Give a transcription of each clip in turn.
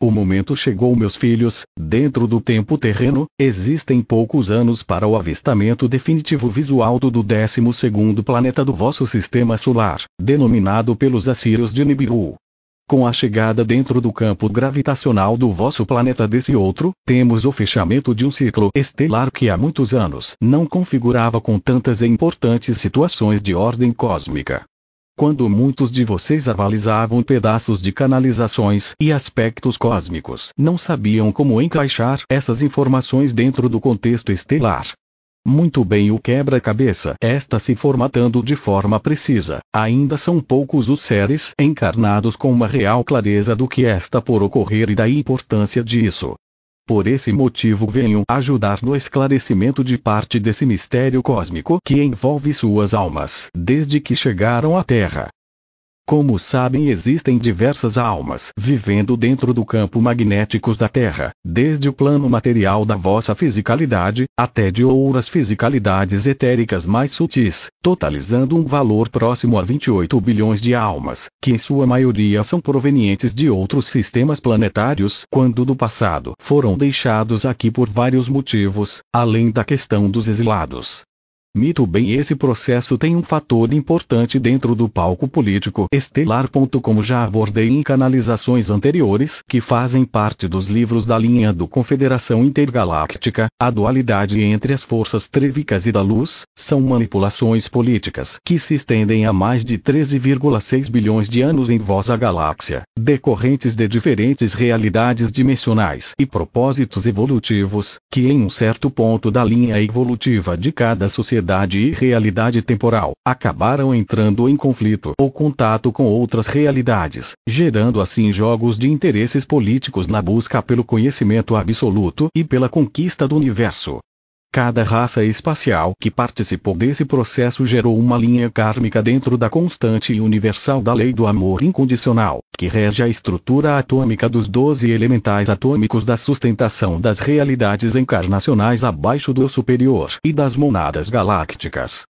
O momento chegou, meus filhos. Dentro do tempo terreno, existem poucos anos para o avistamento definitivo visual do 12º planeta do vosso sistema solar, denominado pelos assírios de Nibiru. Com a chegada dentro do campo gravitacional do vosso planeta desse outro, temos o fechamento de um ciclo estelar que há muitos anos não configurava com tantas e importantes situações de ordem cósmica. Quando muitos de vocês avalizavam pedaços de canalizações e aspectos cósmicos, não sabiam como encaixar essas informações dentro do contexto estelar. Muito bem, o quebra-cabeça está se formatando de forma precisa. Ainda são poucos os seres encarnados com uma real clareza do que está por ocorrer e da importância disso. Por esse motivo venho ajudar no esclarecimento de parte desse mistério cósmico que envolve suas almas desde que chegaram à Terra. Como sabem, existem diversas almas vivendo dentro do campo magnético da Terra, desde o plano material da vossa fisicalidade, até de outras fisicalidades etéricas mais sutis, totalizando um valor próximo a 28 bilhões de almas, que em sua maioria são provenientes de outros sistemas planetários, quando do passado foram deixados aqui por vários motivos, além da questão dos exilados. Muito bem, esse processo tem um fator importante dentro do palco político estelar. Como já abordei em canalizações anteriores, que fazem parte dos livros da linha do Confederação Intergaláctica, a dualidade entre as forças trevicas e da luz, são manipulações políticas que se estendem a mais de 13,6 bilhões de anos em vossa galáxia, decorrentes de diferentes realidades dimensionais e propósitos evolutivos, que em um certo ponto da linha evolutiva de cada sociedade e realidade temporal, acabaram entrando em conflito ou contato com outras realidades, gerando assim jogos de interesses políticos na busca pelo conhecimento absoluto e pela conquista do universo. Cada raça espacial que participou desse processo gerou uma linha kármica dentro da constante e universal da lei do amor incondicional, que rege a estrutura atômica dos 12 elementais atômicos da sustentação das realidades encarnacionais abaixo do eu superior e das monadas galácticas.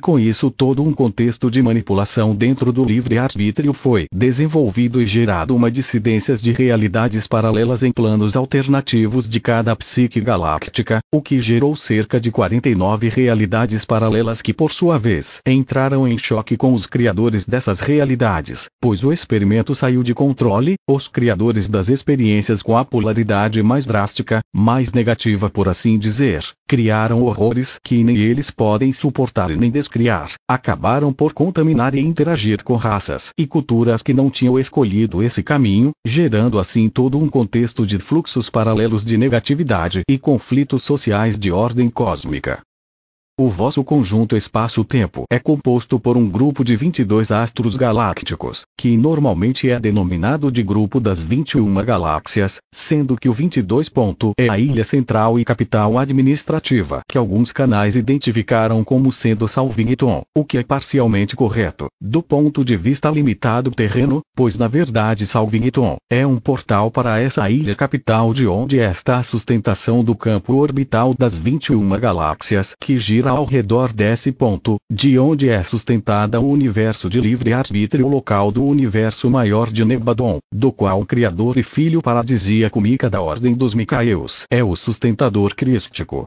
Com isso, todo um contexto de manipulação dentro do livre-arbítrio foi desenvolvido e gerado uma dissidências de realidades paralelas em planos alternativos de cada psique galáctica, o que gerou cerca de 49 realidades paralelas que por sua vez entraram em choque com os criadores dessas realidades, pois o experimento saiu de controle. Os criadores das experiências com a polaridade mais drástica, mais negativa por assim dizer, criaram horrores que nem eles podem suportar e nem descriar, acabaram por contaminar e interagir com raças e culturas que não tinham escolhido esse caminho, gerando assim todo um contexto de fluxos paralelos de negatividade e conflitos sociais de ordem cósmica. O vosso conjunto espaço-tempo é composto por um grupo de 22 astros galácticos, que normalmente é denominado de grupo das 21 galáxias, sendo que o 22. É a ilha central e capital administrativa, que alguns canais identificaram como sendo Salvington, o que é parcialmente correto, do ponto de vista limitado terreno, pois na verdade Salvington é um portal para essa ilha capital de onde está a sustentação do campo orbital das 21 galáxias, que gira ao redor desse ponto, de onde é sustentada o universo de livre-arbítrio local do universo maior de Nebadon, do qual o criador e filho paradisíaco Mika da ordem dos Micaeus é o sustentador crístico.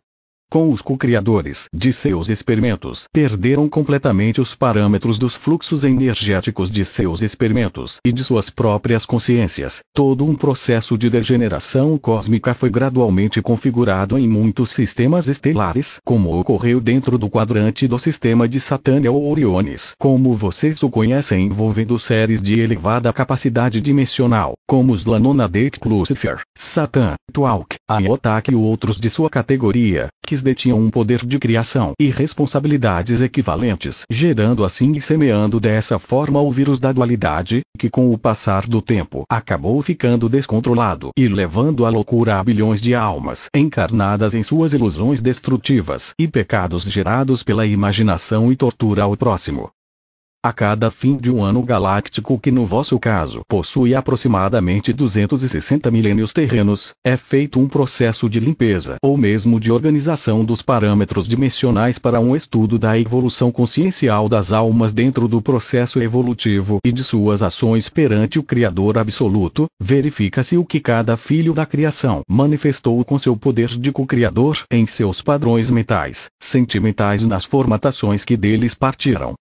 Com os co-criadores de seus experimentos, perderam completamente os parâmetros dos fluxos energéticos de seus experimentos e de suas próprias consciências. Todo um processo de degeneração cósmica foi gradualmente configurado em muitos sistemas estelares, como ocorreu dentro do quadrante do sistema de Satânia ou Oriones, como vocês o conhecem, envolvendo séries de elevada capacidade dimensional, como os Lanonadek Lucifer, Satã, Tualk, Aiotak e outros de sua categoria, que detinham um poder de criação e responsabilidades equivalentes, gerando assim e semeando dessa forma o vírus da dualidade, que com o passar do tempo acabou ficando descontrolado e levando à loucura a bilhões de almas encarnadas em suas ilusões destrutivas e pecados gerados pela imaginação e tortura ao próximo. A cada fim de um ano galáctico, que no vosso caso possui aproximadamente 260 milênios terrenos, é feito um processo de limpeza ou mesmo de organização dos parâmetros dimensionais para um estudo da evolução consciencial das almas dentro do processo evolutivo e de suas ações perante o Criador Absoluto. Verifica-se o que cada filho da criação manifestou com seu poder de co-criador em seus padrões mentais, sentimentais e nas formatações que deles partiram.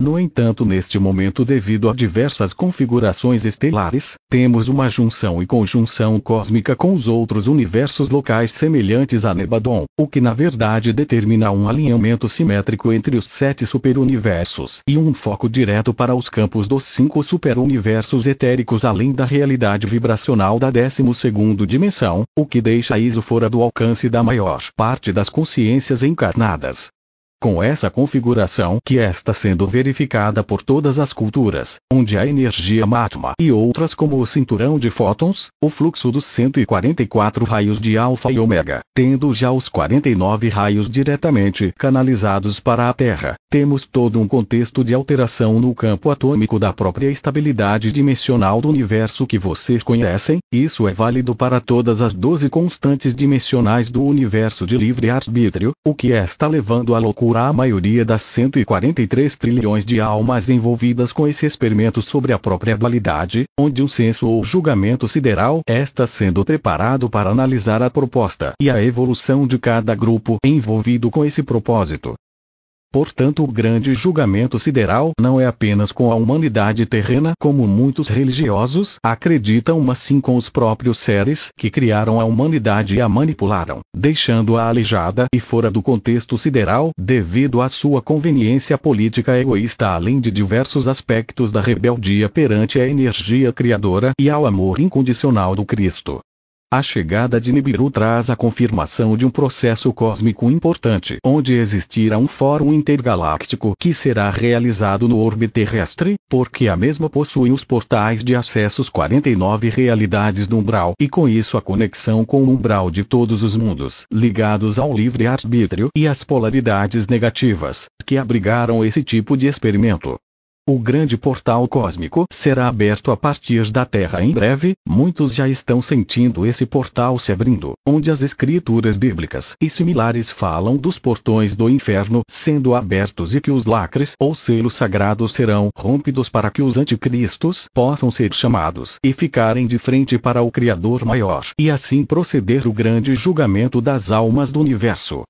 No entanto, neste momento, devido a diversas configurações estelares, temos uma junção e conjunção cósmica com os outros universos locais semelhantes a Nebadon, o que na verdade determina um alinhamento simétrico entre os 7 superuniversos e um foco direto para os campos dos 5 superuniversos etéricos, além da realidade vibracional da 12ª dimensão, o que deixa isso fora do alcance da maior parte das consciências encarnadas. Com essa configuração, que está sendo verificada por todas as culturas, onde a energia Matma e outras como o cinturão de fótons, o fluxo dos 144 raios de Alfa e Ômega, tendo já os 49 raios diretamente canalizados para a Terra, temos todo um contexto de alteração no campo atômico da própria estabilidade dimensional do universo que vocês conhecem. Isso é válido para todas as 12 constantes dimensionais do universo de livre-arbítrio, o que está levando à loucura a maioria das 143 trilhões de almas envolvidas com esse experimento sobre a própria dualidade, onde um senso ou julgamento sideral está sendo preparado para analisar a proposta e a evolução de cada grupo envolvido com esse propósito. Portanto, o grande julgamento sideral não é apenas com a humanidade terrena, como muitos religiosos acreditam, mas sim com os próprios seres que criaram a humanidade e a manipularam, deixando-a aleijada e fora do contexto sideral devido à sua conveniência política egoísta, além de diversos aspectos da rebeldia perante a energia criadora e ao amor incondicional do Cristo. A chegada de Nibiru traz a confirmação de um processo cósmico importante, onde existirá um fórum intergaláctico que será realizado no orbe terrestre, porque a mesma possui os portais de acessos 49 realidades do umbral e com isso a conexão com o umbral de todos os mundos, ligados ao livre-arbítrio e às polaridades negativas, que abrigaram esse tipo de experimento. O grande portal cósmico será aberto a partir da Terra em breve. Muitos já estão sentindo esse portal se abrindo, onde as escrituras bíblicas e similares falam dos portões do inferno sendo abertos e que os lacres ou selos sagrados serão rompidos para que os anticristos possam ser chamados e ficarem de frente para o Criador maior, e assim proceder o grande julgamento das almas do universo.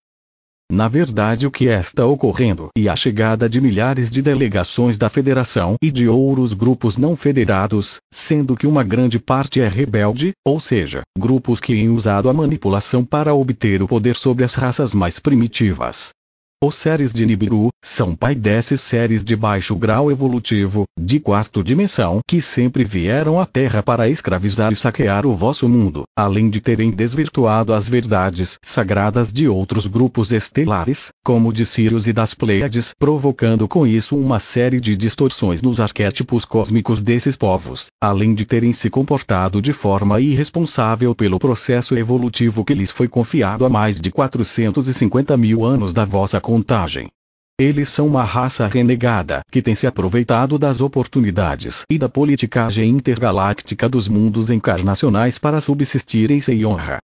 Na verdade, o que está ocorrendo e a chegada de milhares de delegações da Federação e de outros grupos não federados, sendo que uma grande parte é rebelde, ou seja, grupos que têm usado a manipulação para obter o poder sobre as raças mais primitivas. Os seres de Nibiru são pai desses seres de baixo grau evolutivo, de 4ª dimensão, que sempre vieram à Terra para escravizar e saquear o vosso mundo, além de terem desvirtuado as verdades sagradas de outros grupos estelares, como de Sirius e das Pleiades, provocando com isso uma série de distorções nos arquétipos cósmicos desses povos, além de terem se comportado de forma irresponsável pelo processo evolutivo que lhes foi confiado há mais de 450 mil anos da vossa contagem. Eles são uma raça renegada que tem se aproveitado das oportunidades e da politicagem intergaláctica dos mundos encarnacionais para subsistirem sem honra.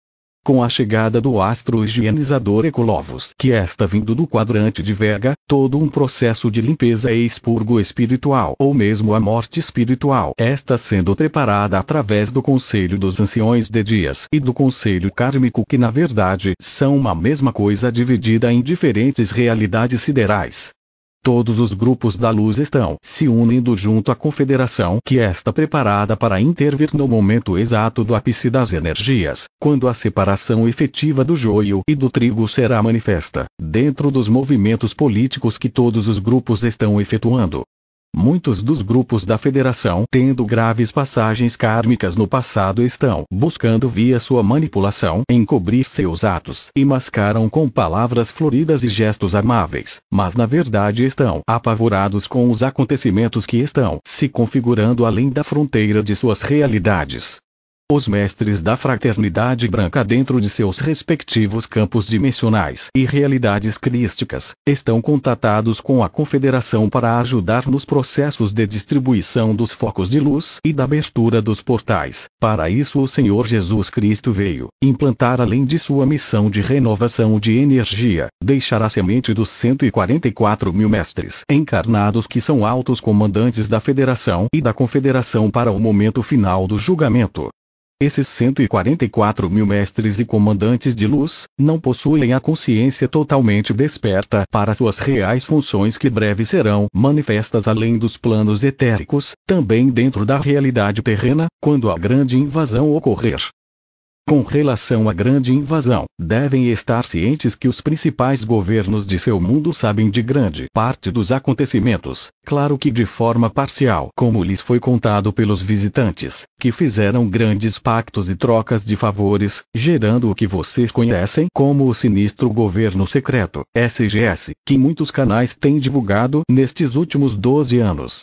Com a chegada do astro higienizador Ecolovos, que está vindo do quadrante de Vega, todo um processo de limpeza e expurgo espiritual, ou mesmo a morte espiritual, está sendo preparada através do Conselho dos Anciões de Dias e do Conselho Kármico, que na verdade são uma mesma coisa dividida em diferentes realidades siderais. Todos os grupos da luz estão se unindo junto à confederação que está preparada para intervir no momento exato do ápice das energias, quando a separação efetiva do joio e do trigo será manifesta, dentro dos movimentos políticos que todos os grupos estão efetuando. Muitos dos grupos da federação, tendo graves passagens kármicas no passado, estão buscando via sua manipulação encobrir seus atos e mascaram com palavras floridas e gestos amáveis, mas na verdade estão apavorados com os acontecimentos que estão se configurando além da fronteira de suas realidades. Os mestres da Fraternidade Branca dentro de seus respectivos campos dimensionais e realidades crísticas, estão contatados com a Confederação para ajudar nos processos de distribuição dos focos de luz e da abertura dos portais. Para isso o Senhor Jesus Cristo veio implantar, além de sua missão de renovação de energia, deixar a semente dos 144 mil mestres encarnados que são altos comandantes da Federação e da Confederação para o momento final do julgamento. Esses 144 mil mestres e comandantes de luz, não possuem a consciência totalmente desperta para suas reais funções que breve serão manifestas além dos planos etéricos, também dentro da realidade terrena, quando a grande invasão ocorrer. Com relação à grande invasão, devem estar cientes que os principais governos de seu mundo sabem de grande parte dos acontecimentos, claro que de forma parcial, como lhes foi contado pelos visitantes, que fizeram grandes pactos e trocas de favores, gerando o que vocês conhecem como o sinistro governo secreto, SGS, que muitos canais têm divulgado nestes últimos 12 anos.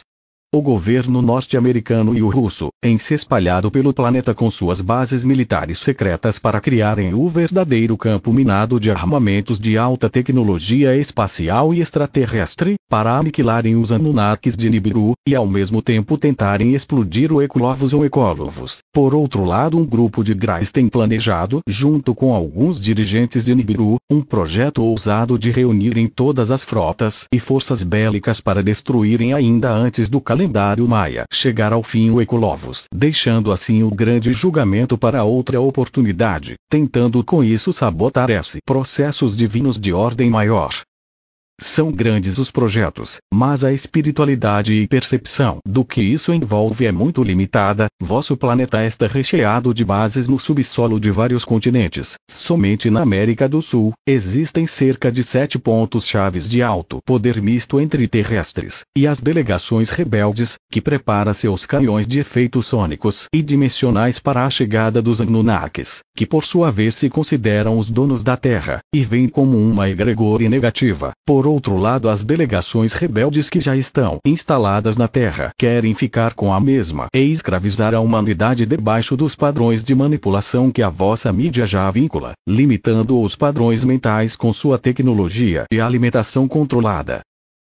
O governo norte-americano e o russo, em se espalhado pelo planeta com suas bases militares secretas para criarem o verdadeiro campo minado de armamentos de alta tecnologia espacial e extraterrestre, para aniquilarem os Anunnakis de Nibiru, e ao mesmo tempo tentarem explodir o Ecoluvus ou Ecoluvus. Por outro lado, um grupo de Grais tem planejado, junto com alguns dirigentes de Nibiru, um projeto ousado de reunirem todas as frotas e forças bélicas para destruírem ainda antes do calendário Maia chegar ao fim o Ecoluvus, deixando assim o grande julgamento para outra oportunidade, tentando com isso sabotar esses processos divinos de ordem maior. São grandes os projetos, mas a espiritualidade e percepção do que isso envolve é muito limitada. Vosso planeta está recheado de bases no subsolo de vários continentes. Somente na América do Sul, existem cerca de 7 pontos-chaves de alto poder misto entre terrestres, e as delegações rebeldes, que prepara seus canhões de efeitos sônicos e dimensionais para a chegada dos Anunnakis, que por sua vez se consideram os donos da Terra, e veem como uma egregória negativa. Por outro lado, as delegações rebeldes que já estão instaladas na Terra querem ficar com a mesma e escravizar a humanidade debaixo dos padrões de manipulação que a vossa mídia já vincula, limitando os padrões mentais com sua tecnologia e alimentação controlada.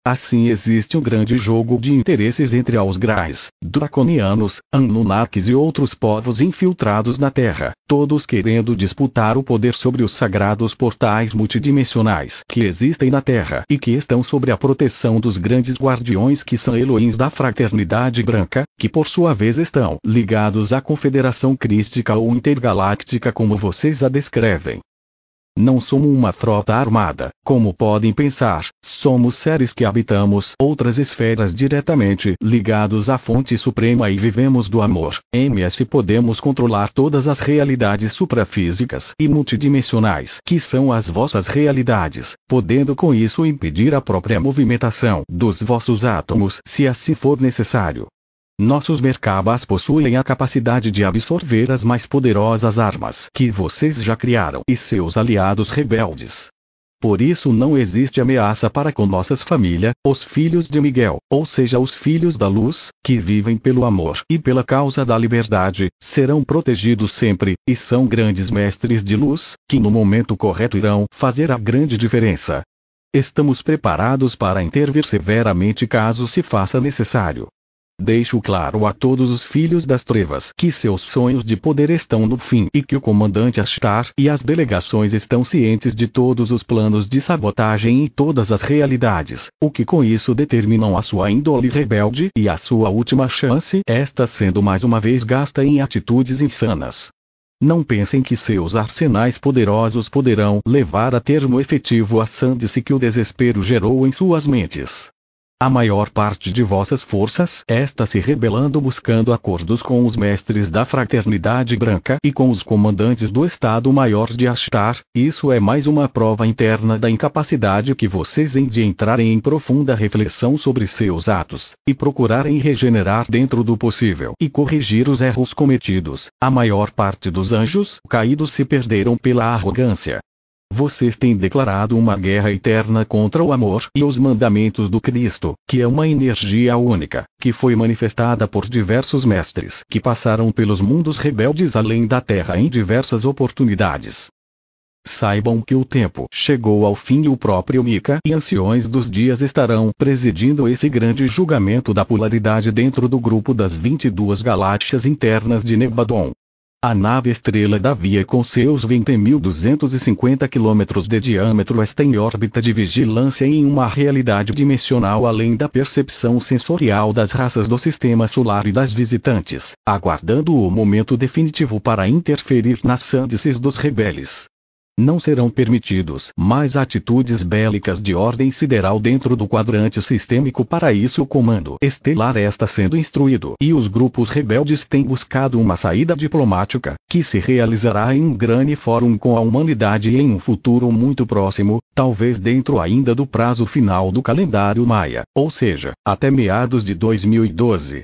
Assim existe um grande jogo de interesses entre os Grais, Draconianos, Anunnakis e outros povos infiltrados na Terra, todos querendo disputar o poder sobre os sagrados portais multidimensionais que existem na Terra e que estão sob a proteção dos grandes guardiões que são Elohims da Fraternidade Branca, que por sua vez estão ligados à Confederação Crística ou Intergaláctica como vocês a descrevem. Não somos uma frota armada, como podem pensar, somos seres que habitamos outras esferas diretamente ligados à fonte suprema e vivemos do amor. MS podemos controlar todas as realidades suprafísicas e multidimensionais que são as vossas realidades, podendo com isso impedir a própria movimentação dos vossos átomos se assim for necessário. Nossos Merkabas possuem a capacidade de absorver as mais poderosas armas que vocês já criaram e seus aliados rebeldes. Por isso não existe ameaça para com nossas famílias, os filhos de Miguel, ou seja os filhos da luz, que vivem pelo amor e pela causa da liberdade, serão protegidos sempre, e são grandes mestres de luz, que no momento correto irão fazer a grande diferença. Estamos preparados para intervir severamente caso se faça necessário. Deixo claro a todos os filhos das trevas que seus sonhos de poder estão no fim e que o comandante Ashtar e as delegações estão cientes de todos os planos de sabotagem em todas as realidades, o que com isso determinam a sua índole rebelde e a sua última chance, esta sendo mais uma vez gasta em atitudes insanas. Não pensem que seus arsenais poderosos poderão levar a termo efetivo a sandice que o desespero gerou em suas mentes. A maior parte de vossas forças está se rebelando buscando acordos com os mestres da Fraternidade Branca e com os comandantes do Estado-Maior de Ashtar. Isso é mais uma prova interna da incapacidade que vocês têm de entrarem em profunda reflexão sobre seus atos, e procurarem regenerar dentro do possível e corrigir os erros cometidos. A maior parte dos anjos caídos se perderam pela arrogância. Vocês têm declarado uma guerra eterna contra o amor e os mandamentos do Cristo, que é uma energia única, que foi manifestada por diversos mestres que passaram pelos mundos rebeldes além da Terra em diversas oportunidades. Saibam que o tempo chegou ao fim e o próprio Mika e anciões dos dias estarão presidindo esse grande julgamento da polaridade dentro do grupo das 22 galáxias internas de Nebadon. A nave Estrela da Via com seus 20.250 km de diâmetro está em órbita de vigilância em uma realidade dimensional além da percepção sensorial das raças do sistema solar e das visitantes, aguardando o momento definitivo para interferir nas sândices dos rebeldes. Não serão permitidos mais atitudes bélicas de ordem sideral dentro do quadrante sistêmico. Para isso o comando estelar está sendo instruído e os grupos rebeldes têm buscado uma saída diplomática, que se realizará em um grande fórum com a humanidade em um futuro muito próximo, talvez dentro ainda do prazo final do calendário maia, ou seja, até meados de 2012.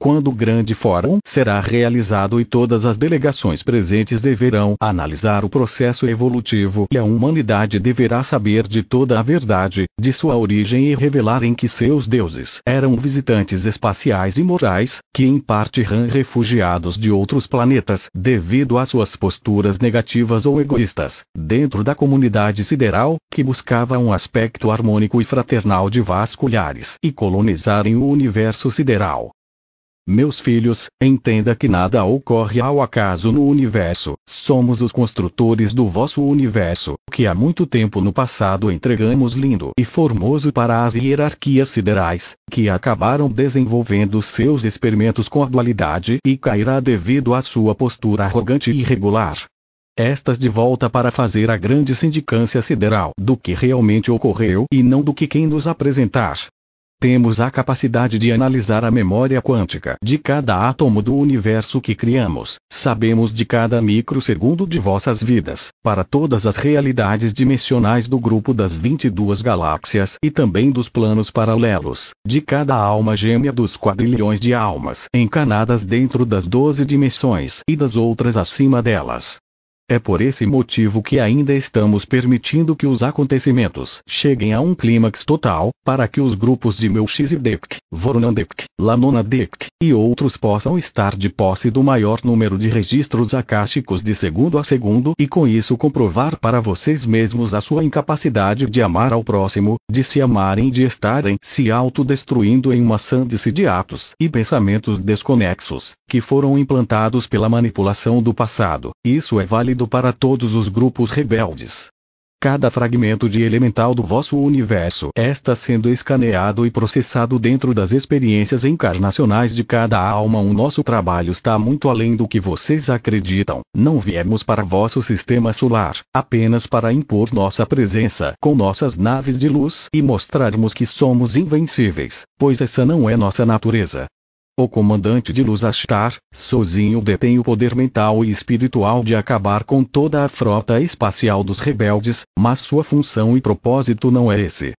Quando o grande fórum será realizado e todas as delegações presentes deverão analisar o processo evolutivo e a humanidade deverá saber de toda a verdade, de sua origem e revelar em que seus deuses eram visitantes espaciais imorais, que em parte eram refugiados de outros planetas devido às suas posturas negativas ou egoístas, dentro da comunidade sideral, que buscava um aspecto harmônico e fraternal de vasculhares e colonizarem o universo sideral. Meus filhos, entenda que nada ocorre ao acaso no universo, somos os construtores do vosso universo, que há muito tempo no passado entregamos lindo e formoso para as hierarquias siderais, que acabaram desenvolvendo seus experimentos com a dualidade e cairá devido à sua postura arrogante e irregular. Estas de volta para fazer a grande sindicância sideral do que realmente ocorreu e não do que quem nos apresentar. Temos a capacidade de analisar a memória quântica de cada átomo do universo que criamos, sabemos de cada microsegundo de vossas vidas, para todas as realidades dimensionais do grupo das 22 galáxias e também dos planos paralelos, de cada alma gêmea dos quadrilhões de almas encanadas dentro das 12 dimensões e das outras acima delas. É por esse motivo que ainda estamos permitindo que os acontecimentos cheguem a um clímax total, para que os grupos de Melchizedek, Voronandek, Lamonadek e outros possam estar de posse do maior número de registros acásticos de segundo a segundo e com isso comprovar para vocês mesmos a sua incapacidade de amar ao próximo, de se amarem e de estarem se autodestruindo em uma sândice de atos e pensamentos desconexos, que foram implantados pela manipulação do passado. Isso é válido para todos os grupos rebeldes. Cada fragmento de elemental do vosso universo está sendo escaneado e processado dentro das experiências encarnacionais de cada alma. O nosso trabalho está muito além do que vocês acreditam. Não viemos para vosso sistema solar apenas para impor nossa presença com nossas naves de luz e mostrarmos que somos invencíveis, pois essa não é nossa natureza. O comandante de luz Ashtar, sozinho detém o poder mental e espiritual de acabar com toda a frota espacial dos rebeldes, mas sua função e propósito não é esse.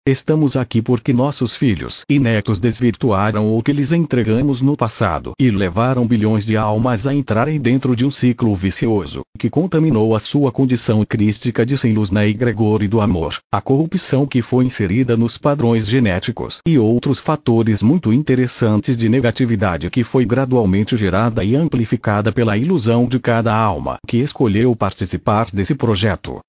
Estamos aqui porque nossos filhos e netos desvirtuaram o que lhes entregamos no passado e levaram bilhões de almas a entrarem dentro de um ciclo vicioso, que contaminou a sua condição crística de sem luz na egregore do amor, a corrupção que foi inserida nos padrões genéticos e outros fatores muito interessantes de negatividade que foi gradualmente gerada e amplificada pela ilusão de cada alma que escolheu participar desse projeto.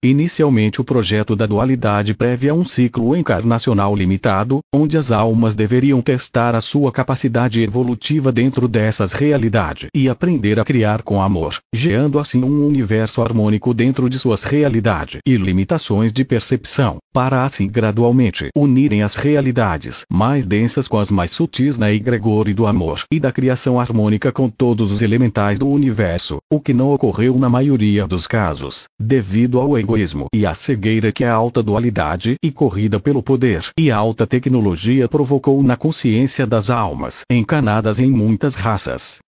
Inicialmente o projeto da dualidade prévia um ciclo encarnacional limitado, onde as almas deveriam testar a sua capacidade evolutiva dentro dessas realidades e aprender a criar com amor, gerando assim um universo harmônico dentro de suas realidades e limitações de percepção, para assim gradualmente unirem as realidades mais densas com as mais sutis na egregore do amor e da criação harmônica com todos os elementais do universo, o que não ocorreu na maioria dos casos, devido ao egoísmo e a cegueira que a alta dualidade e corrida pelo poder e a alta tecnologia provocou na consciência das almas encanadas em muitas raças.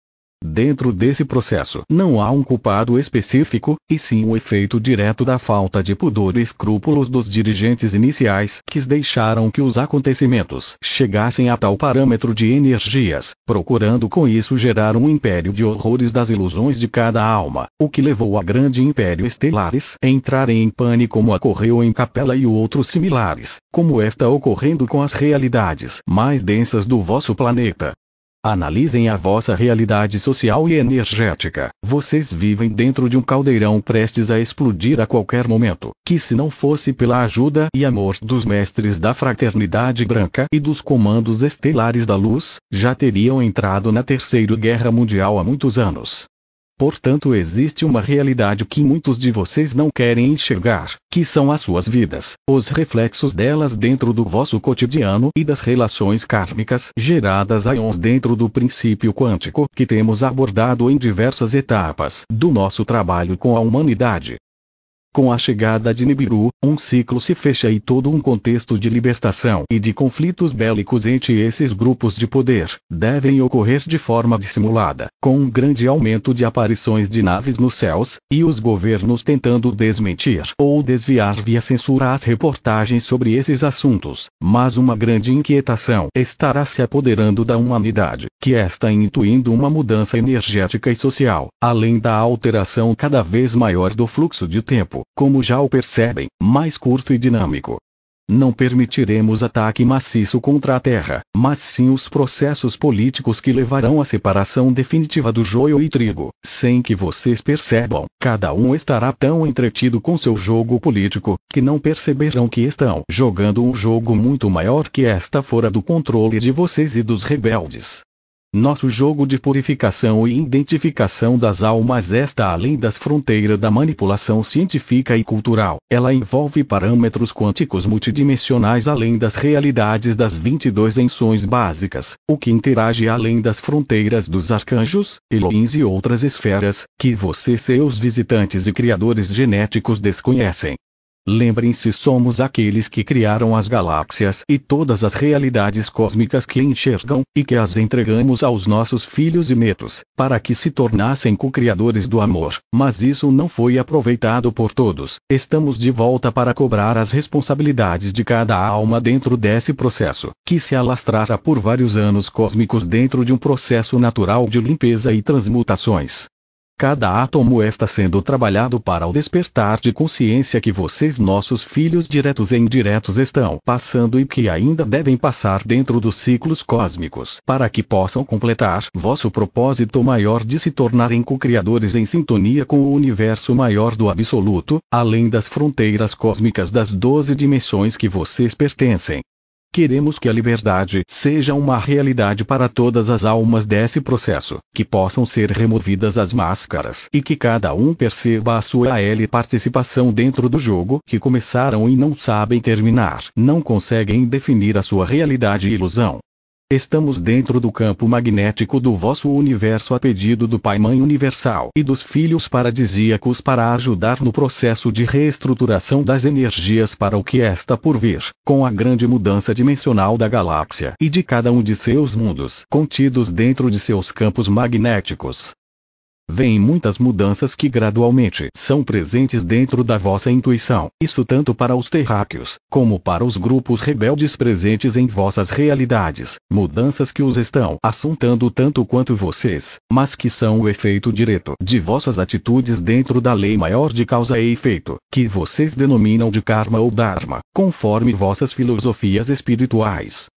Dentro desse processo não há um culpado específico, e sim um efeito direto da falta de pudor e escrúpulos dos dirigentes iniciais que deixaram que os acontecimentos chegassem a tal parâmetro de energias, procurando com isso gerar um império de horrores das ilusões de cada alma, o que levou a grande império estelares a entrarem em pânico como ocorreu em Capela e outros similares, como está ocorrendo com as realidades mais densas do vosso planeta. Analisem a vossa realidade social e energética. Vocês vivem dentro de um caldeirão prestes a explodir a qualquer momento, que se não fosse pela ajuda e amor dos mestres da Fraternidade Branca e dos comandos estelares da luz, já teriam entrado na Terceira Guerra Mundial há muitos anos. Portanto, existe uma realidade que muitos de vocês não querem enxergar, que são as suas vidas, os reflexos delas dentro do vosso cotidiano e das relações kármicas geradas há anos dentro do princípio quântico que temos abordado em diversas etapas do nosso trabalho com a humanidade. Com a chegada de Nibiru, um ciclo se fecha e todo um contexto de libertação e de conflitos bélicos entre esses grupos de poder devem ocorrer de forma dissimulada, com um grande aumento de aparições de naves nos céus, e os governos tentando desmentir ou desviar via censura as reportagens sobre esses assuntos. Mas uma grande inquietação estará se apoderando da humanidade, que está intuindo uma mudança energética e social, além da alteração cada vez maior do fluxo de tempo, como já o percebem, mais curto e dinâmico. Não permitiremos ataque maciço contra a Terra, mas sim os processos políticos que levarão à separação definitiva do joio e trigo. Sem que vocês percebam, cada um estará tão entretido com seu jogo político, que não perceberão que estão jogando um jogo muito maior que está fora do controle de vocês e dos rebeldes. Nosso jogo de purificação e identificação das almas está além das fronteiras da manipulação científica e cultural. Ela envolve parâmetros quânticos multidimensionais além das realidades das 22 dimensões básicas, o que interage além das fronteiras dos arcanjos, Elohims e outras esferas, que vocês, seus visitantes e criadores genéticos, desconhecem. Lembrem-se, somos aqueles que criaram as galáxias e todas as realidades cósmicas que enxergam, e que as entregamos aos nossos filhos e netos, para que se tornassem co-criadores do amor, mas isso não foi aproveitado por todos. Estamos de volta para cobrar as responsabilidades de cada alma dentro desse processo, que se alastrará por vários anos cósmicos dentro de um processo natural de limpeza e transmutações. Cada átomo está sendo trabalhado para o despertar de consciência que vocês, nossos filhos diretos e indiretos, estão passando e que ainda devem passar dentro dos ciclos cósmicos, para que possam completar vosso propósito maior de se tornarem co-criadores em sintonia com o universo maior do absoluto, além das fronteiras cósmicas das 12 dimensões que vocês pertencem. Queremos que a liberdade seja uma realidade para todas as almas desse processo, que possam ser removidas as máscaras e que cada um perceba a sua participação dentro do jogo que começaram e não sabem terminar, não conseguem definir a sua realidade e ilusão. Estamos dentro do campo magnético do vosso universo a pedido do Pai-Mãe Universal e dos filhos paradisíacos para ajudar no processo de reestruturação das energias para o que está por vir, com a grande mudança dimensional da galáxia e de cada um de seus mundos contidos dentro de seus campos magnéticos. Vêm muitas mudanças que gradualmente são presentes dentro da vossa intuição, isso tanto para os terráqueos, como para os grupos rebeldes presentes em vossas realidades, mudanças que os estão assuntando tanto quanto vocês, mas que são o efeito direto de vossas atitudes dentro da lei maior de causa e efeito, que vocês denominam de karma ou dharma, conforme vossas filosofias espirituais.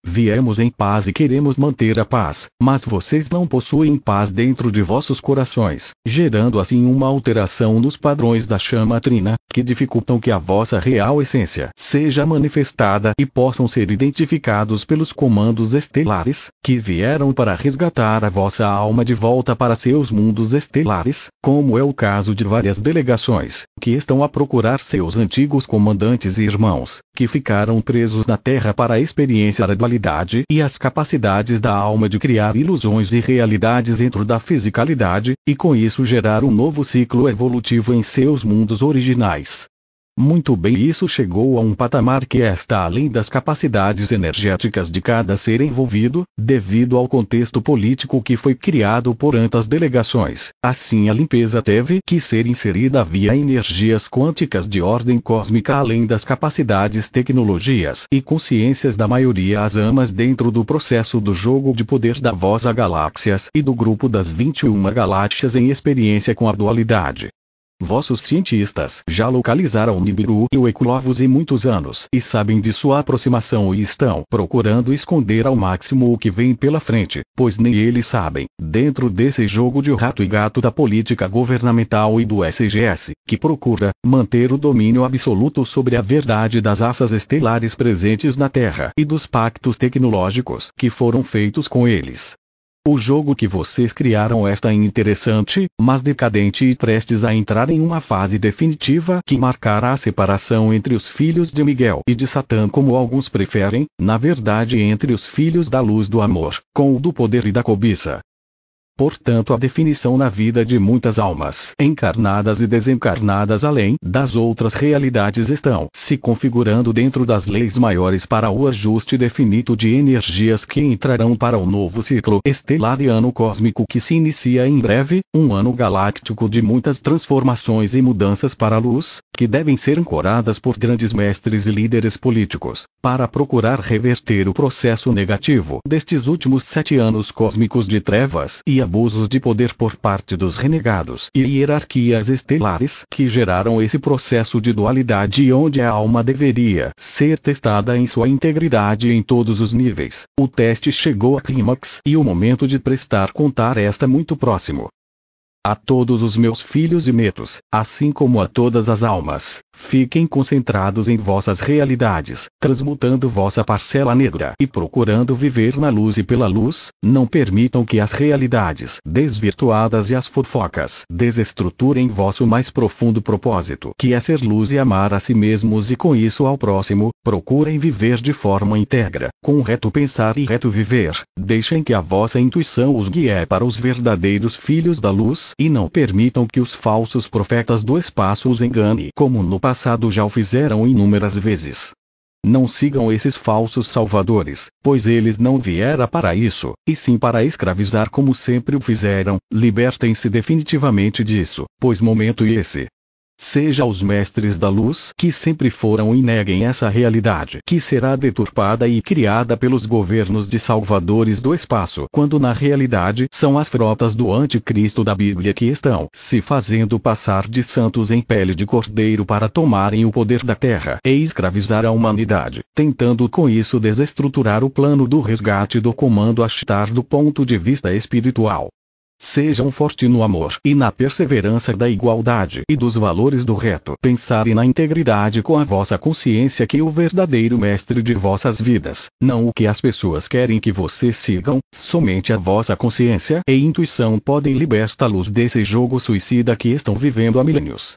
Viemos em paz e queremos manter a paz, mas vocês não possuem paz dentro de vossos corações, gerando assim uma alteração nos padrões da chama trina, que dificultam que a vossa real essência seja manifestada e possam ser identificados pelos comandos estelares, que vieram para resgatar a vossa alma de volta para seus mundos estelares, como é o caso de várias delegações, que estão a procurar seus antigos comandantes e irmãos, que ficaram presos na Terra para experienciar a dualidade e as capacidades da alma de criar ilusões e realidades dentro da fisicalidade, e com isso gerar um novo ciclo evolutivo em seus mundos originais. Muito bem, isso chegou a um patamar que está além das capacidades energéticas de cada ser envolvido, devido ao contexto político que foi criado por tantas delegações. Assim, a limpeza teve que ser inserida via energias quânticas de ordem cósmica, além das capacidades, tecnologias e consciências da maioria as amas dentro do processo do jogo de poder da Vossa Galáxias e do grupo das 21 galáxias em experiência com a dualidade. Vossos cientistas já localizaram Nibiru e o Ecolovos em muitos anos e sabem de sua aproximação e estão procurando esconder ao máximo o que vem pela frente, pois nem eles sabem, dentro desse jogo de rato e gato da política governamental e do SGS, que procura manter o domínio absoluto sobre a verdade das raças estelares presentes na Terra e dos pactos tecnológicos que foram feitos com eles. O jogo que vocês criaram está interessante, mas decadente e prestes a entrar em uma fase definitiva que marcará a separação entre os filhos de Miguel e de Satã, como alguns preferem, na verdade entre os filhos da luz do amor, com o do poder e da cobiça. Portanto, a definição na vida de muitas almas encarnadas e desencarnadas além das outras realidades estão se configurando dentro das leis maiores para o ajuste definido de energias que entrarão para o novo ciclo estelar e ano cósmico que se inicia em breve, um ano galáctico de muitas transformações e mudanças para a luz, que devem ser ancoradas por grandes mestres e líderes políticos, para procurar reverter o processo negativo destes últimos 7 anos cósmicos de trevas e abusos de poder por parte dos renegados e hierarquias estelares que geraram esse processo de dualidade onde a alma deveria ser testada em sua integridade em todos os níveis. O teste chegou a clímax e o momento de prestar contar está muito próximo. A todos os meus filhos e netos, assim como a todas as almas, fiquem concentrados em vossas realidades, transmutando vossa parcela negra e procurando viver na luz e pela luz. Não permitam que as realidades desvirtuadas e as fofocas desestruturem vosso mais profundo propósito, que é ser luz e amar a si mesmos e com isso ao próximo. Procurem viver de forma íntegra, com reto pensar e reto viver. Deixem que a vossa intuição os guie para os verdadeiros filhos da luz, e não permitam que os falsos profetas do espaço os engane, como no passado já o fizeram inúmeras vezes. Não sigam esses falsos salvadores, pois eles não vieram para isso, e sim para escravizar como sempre o fizeram. Libertem-se definitivamente disso, pois momento esse. Seja os mestres da luz que sempre foram e neguem essa realidade que será deturpada e criada pelos governos de salvadores do espaço, quando na realidade são as frotas do anticristo da Bíblia que estão se fazendo passar de santos em pele de cordeiro para tomarem o poder da terra e escravizar a humanidade, tentando com isso desestruturar o plano do resgate do comando Ashtar do ponto de vista espiritual. Sejam fortes no amor e na perseverança da igualdade e dos valores do reto pensar e na integridade com a vossa consciência que o verdadeiro mestre de vossas vidas, não o que as pessoas querem que vocês sigam, somente a vossa consciência e intuição podem libertá-los desse jogo suicida que estão vivendo há milênios.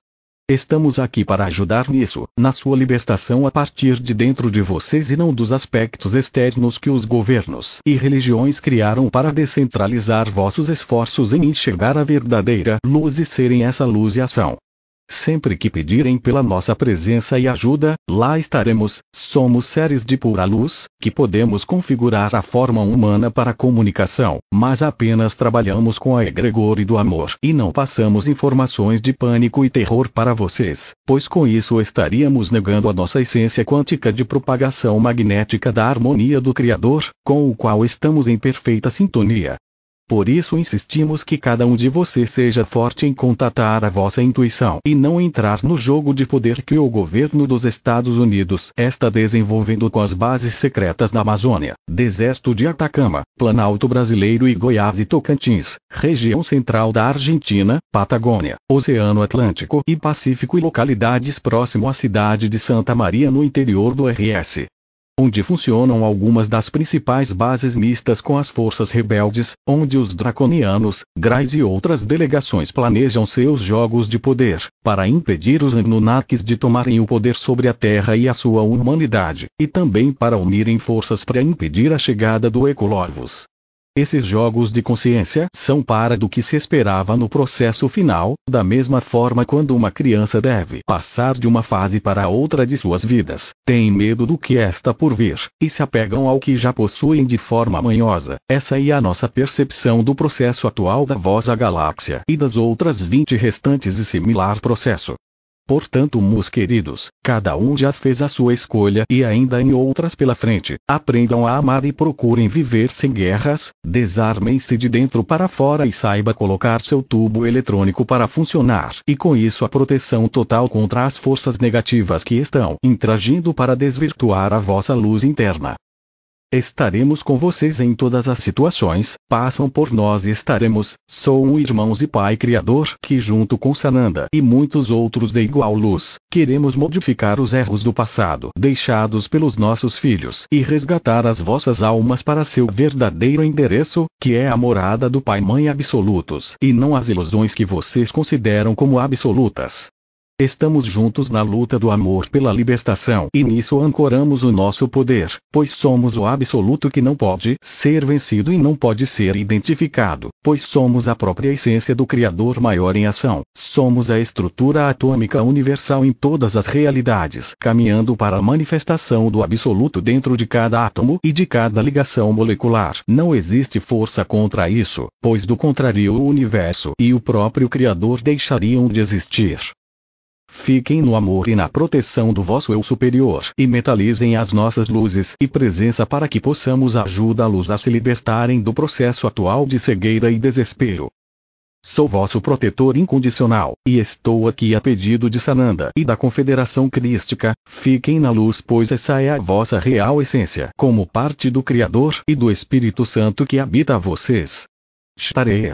Estamos aqui para ajudar nisso, na sua libertação a partir de dentro de vocês e não dos aspectos externos que os governos e religiões criaram para descentralizar vossos esforços em enxergar a verdadeira luz e serem essa luz e ação. Sempre que pedirem pela nossa presença e ajuda, lá estaremos. Somos seres de pura luz, que podemos configurar a forma humana para comunicação, mas apenas trabalhamos com a egregore do amor e não passamos informações de pânico e terror para vocês, pois com isso estaríamos negando a nossa essência quântica de propagação magnética da harmonia do Criador, com o qual estamos em perfeita sintonia. Por isso insistimos que cada um de vocês seja forte em contatar a vossa intuição e não entrar no jogo de poder que o governo dos Estados Unidos está desenvolvendo com as bases secretas na Amazônia, deserto de Atacama, Planalto Brasileiro e Goiás e Tocantins, região central da Argentina, Patagônia, Oceano Atlântico e Pacífico e localidades próximo à cidade de Santa Maria no interior do RS. Onde funcionam algumas das principais bases mistas com as forças rebeldes, onde os draconianos, Grais e outras delegações planejam seus jogos de poder, para impedir os Anunnakis de tomarem o poder sobre a Terra e a sua humanidade, e também para unirem forças para impedir a chegada do Ecolovos. Esses jogos de consciência são para do que se esperava no processo final, da mesma forma quando uma criança deve passar de uma fase para outra de suas vidas, tem medo do que está por vir, e se apegam ao que já possuem de forma manhosa. Essa é a nossa percepção do processo atual da vossa galáxia e das outras 20 restantes de similar processo. Portanto, meus queridos, cada um já fez a sua escolha e ainda em outras pela frente. Aprendam a amar e procurem viver sem guerras, desarmem-se de dentro para fora e saiba colocar seu tubo eletrônico para funcionar. E com isso a proteção total contra as forças negativas que estão interagindo para desvirtuar a vossa luz interna. Estaremos com vocês em todas as situações, passam por nós e estaremos. Sou um irmãos e pai criador que junto com Sananda e muitos outros de igual luz, queremos modificar os erros do passado deixados pelos nossos filhos e resgatar as vossas almas para seu verdadeiro endereço, que é a morada do Pai Mãe absolutos e não as ilusões que vocês consideram como absolutas. Estamos juntos na luta do amor pela libertação e nisso ancoramos o nosso poder, pois somos o absoluto que não pode ser vencido e não pode ser identificado, pois somos a própria essência do Criador maior em ação, somos a estrutura atômica universal em todas as realidades, caminhando para a manifestação do absoluto dentro de cada átomo e de cada ligação molecular. Não existe força contra isso, pois do contrário o universo e o próprio Criador deixariam de existir. Fiquem no amor e na proteção do vosso eu superior e metalizem as nossas luzes e presença para que possamos ajudá-los a se libertarem do processo atual de cegueira e desespero. Sou vosso protetor incondicional, e estou aqui a pedido de Sananda e da Confederação Crística. Fiquem na luz, pois essa é a vossa real essência, como parte do Criador e do Espírito Santo que habita vocês. Shtareer.